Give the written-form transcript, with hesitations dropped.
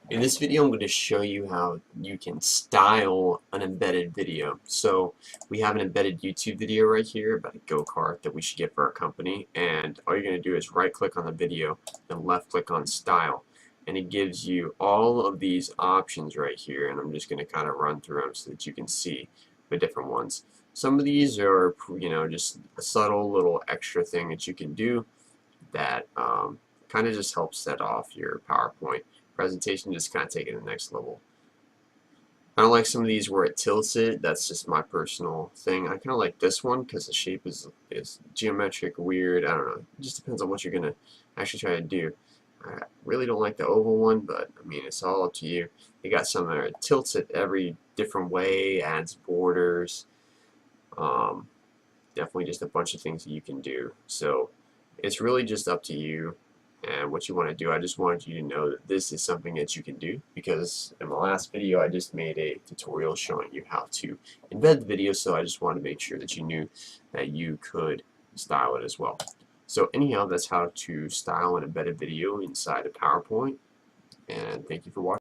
In this video, I'm going to show you how you can style an embedded video. So we have an embedded YouTube video right here about a go-kart that we should get for our company, and all you're going to do is right-click on the video, then left-click on Style, and it gives you all of these options right here, and I'm just going to kind of run through them so that you can see the different ones. Some of these are, just a subtle little extra thing that you can do that kind of just helps set off your PowerPoint presentation, just kind of take it to the next level. I don't like some of these where it tilts it. That's just my personal thing. I kind of like this one because the shape is geometric, weird. I don't know. It just depends on what you're gonna actually try to do. I really don't like the oval one, but I mean it's all up to you. You got some that tilts it every different way, adds borders. Um, Definitely just a bunch of things that you can do. So it's really just up to you and what you want to do. I just wanted you to know that this is something that you can do because in my last video I just made a tutorial showing you how to embed the video, so I just wanted to make sure that you knew that you could style it as well. So anyhow, that's how to style an embedded video inside of PowerPoint, and thank you for watching.